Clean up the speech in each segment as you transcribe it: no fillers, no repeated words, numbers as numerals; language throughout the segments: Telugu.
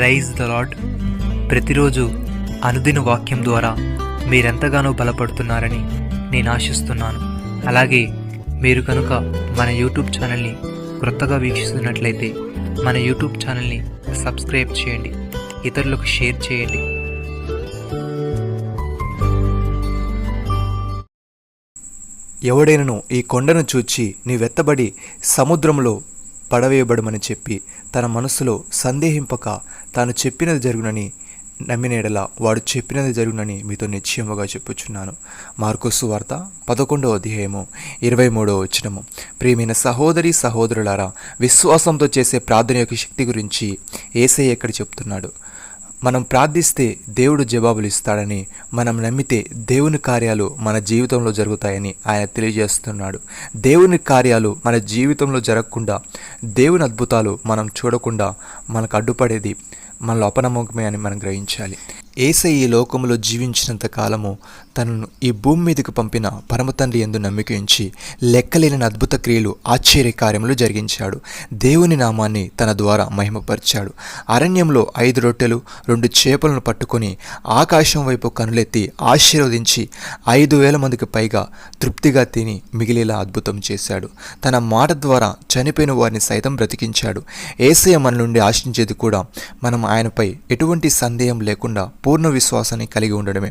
Rise the lord. ప్రతిరోజు అనుదిన వాక్యం ద్వారా మీరెంతగానో బలపడుతున్నారని నేను ఆశిస్తున్నాను. అలాగే మీరు కనుక మన యూట్యూబ్ ఛానల్ని క్రొత్తగా వీక్షిస్తున్నట్లయితే మన యూట్యూబ్ ఛానల్ని సబ్స్క్రైబ్ చేయండి, ఇతరులకు షేర్ చేయండి. ఎవడైనను ఈ కొండను చూచి నీవెత్తబడి సముద్రంలో పడవేయబడమని చెప్పి తన మనసులో సందేహింపక తాను చెప్పినది జరుగునని నమ్మినేడలా వాడు చెప్పినది జరుగునని మీతో నిశ్చయముగా చెప్పుచున్నాను. మార్కు సువార్త 11వ అధ్యాయము 23వ వచనము. ప్రియమైన సహోదరి సహోదరులారా, విశ్వాసంతో చేసే ప్రార్థన యొక్క శక్తి గురించి యేసయ్య ఇక్కడ చెప్తున్నాడు. మనం ప్రార్థిస్తే దేవుడు జవాబులు ఇస్తాడని, మనం నమ్మితే దేవుని కార్యాలు మన జీవితంలో జరుగుతాయని ఆయన తెలియజేస్తున్నాడు. దేవుని కార్యాలు మన జీవితంలో జరగకుండా, దేవుని అద్భుతాలు మనం చూడకుండా మనకు అడ్డుపడేది మనలో అపనమ్మకమే అని మనం గ్రహించాలి. యేసయ్య ఈ లోకంలో జీవించినంత కాలము తనను ఈ భూమి మీదకు పంపిన పరమతండ్రి యందు నమ్మిక ఉంచి లెక్కలేని అద్భుత క్రియలు, ఆశ్చర్య కార్యములు జరిగించాడు. దేవుని నామాన్ని తన ద్వారా మహిమపరిచాడు. అరణ్యంలో 5 రొట్టెలు 2 చేపలను పట్టుకొని ఆకాశం వైపు కనులెత్తి ఆశీర్వదించి 5,000 మందికి పైగా తృప్తిగా తిని మిగిలేలా అద్భుతం చేశాడు. తన మాట ద్వారా చనిపోయిన వారిని సైతం బ్రతికించాడు. యేసయ్య మన నుండి ఆశించేది కూడా మనం ఆయనపై ఎటువంటి సందేహం లేకుండా పూర్ణ విశ్వాసాన్ని కలిగి ఉండడమే.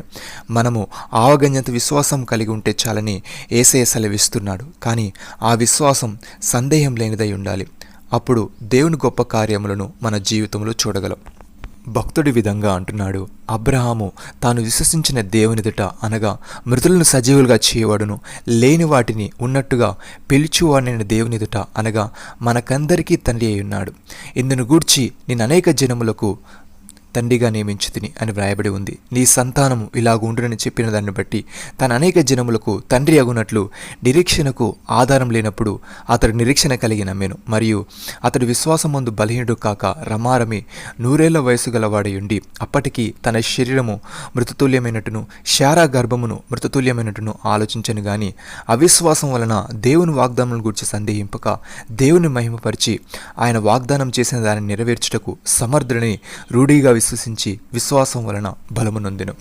మనము ఆవగన్యంత విశ్వాసం కలిగి ఉంటే చాలని యేసయ్య సెలవిస్తున్నాడు. కానీ ఆ విశ్వాసం సందేహం లేనిదై ఉండాలి. అప్పుడు దేవుని గొప్ప కార్యములను మన జీవితంలో చూడగలం. భక్తుడి విధంగా అంటున్నాడు, అబ్రహాము తాను విశ్వసించిన దేవునిదుట అనగా మృతులను సజీవులుగా చేయవాడును, లేని వాటిని ఉన్నట్టుగా పిలుచువాడైన దేవునిదుట అనగా మనకందరికీ తండ్రి అయి ఉన్నాడు. ఇందును గూర్చి నేను అనేక జనములకు తండ్రిగా నియమించుతిని అని వ్రాయబడి ఉంది. నీ సంతానము ఇలాగుండునని చెప్పిన దాన్ని బట్టి తన అనేక జనములకు తండ్రి అగునట్లు నిరీక్షణకు ఆధారం లేనప్పుడు అతడు నిరీక్షణ కలిగి నమ్మెను. మరియు అతడు విశ్వాసమందు బలహీనుడు కాక రమారమి 100 ఏళ్ల వయసు గలవాడై ఉండి అప్పటికి తన శరీరము మృతతుల్యమైనట్టును శారా గర్భమును మృతతుల్యమైనట్టును ఆలోచించను గాని అవిశ్వాసం వలన దేవుని వాగ్దానం గురించి సందేహింపక దేవుని మహిమపరిచి ఆయన వాగ్దానం చేసిన దానిని నెరవేర్చుటకు సమర్థుడని రూఢిగా విశ్వసించి విశ్వాసం వలన బలము నొందెను.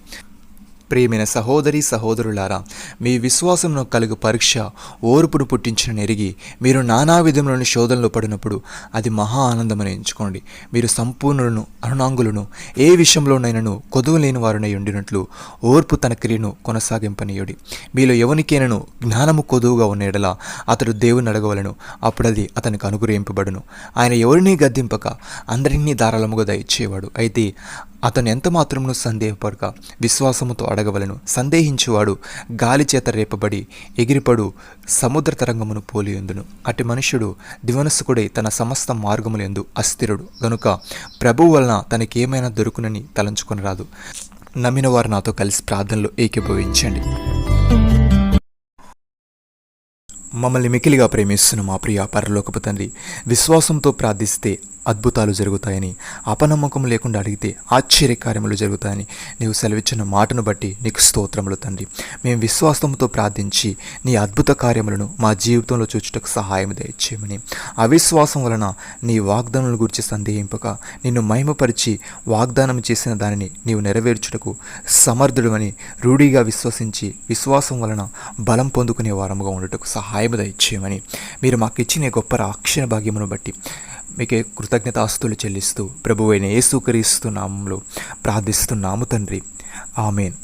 ప్రియమైన సహోదరి సహోదరులారా, మీ విశ్వాసంలో కలుగు పరీక్ష ఓర్పును పుట్టించిన ఎరిగి మీరు నానా విధములను శోధనలో పడినప్పుడు అది మహా ఆనందమని ఎంచుకోండి. మీరు సంపూర్ణులను అరుణాంగులను ఏ విషయంలోనైనాను కొదువు లేని వారునై ఉండినట్లు ఓర్పు తన క్రియను కొనసాగింపనీయుడి. మీలో ఎవనికైనాను జ్ఞానము కొదువుగా ఉన్న ఎడల అతడు దేవుని అడగవలను, అప్పుడు అది అతనికి అనుగ్రహింపబడును. ఆయన ఎవరినీ గద్దింపక అందరినీ ధారాళముగా దయచేవాడు. అయితే అతను ఎంత మాత్రమును సందేహపడక విశ్వాసముతో అడగవలను. సందేహించువాడు గాలి చేత రేపబడి ఎగిరిపడు సముద్ర తరంగమును పోలియందును. అటు మనుష్యుడు దివనసుకుడై తన సమస్త మార్గములందు అస్థిరుడు గనుక ప్రభువు వలన తనకేమైనా దొరుకునని తలంచుకొనరాదు. నమ్మిన వారు నాతో కలిసి ప్రార్థనలో ఏకీభవించండి. మమ్మల్ని మికిలిగా ప్రేమిస్తున్న మా ప్రియ పరలోకపు తండ్రి, విశ్వాసంతో ప్రార్థిస్తే అద్భుతాలు జరుగుతాయని, అపనమ్మకం లేకుండా అడిగితే ఆశ్చర్యకార్యములు జరుగుతాయని నీవు సెలవిచ్చిన మాటను బట్టి నీకు స్తోత్రములు తండ్రి. మేము విశ్వాసంతో ప్రార్థించి నీ అద్భుత కార్యములను మా జీవితంలో చూచుటకు సహాయం దయచేయమని, అవిశ్వాసం వలన నీ వాగ్దానాల గురించి సందేహింపక నిన్ను మహిమపరిచి వాగ్దానం చేసిన దానిని నీవు నెరవేర్చుటకు సమర్థుడమని రూఢిగా విశ్వసించి విశ్వాసం వలన బలం పొందుకునే వారముగా ఉండటకు సహాయం దయచేయమని, మీరు మాకు ఇచ్చిన గొప్ప రక్షణ భాగ్యమును బట్టి మీకే కృతజ్ఞతాస్తులు చెల్లిస్తూ ప్రభువైన యేసుక్రీస్తు నామములో ప్రార్థిస్తున్నాము తండ్రి. ఆమేన్.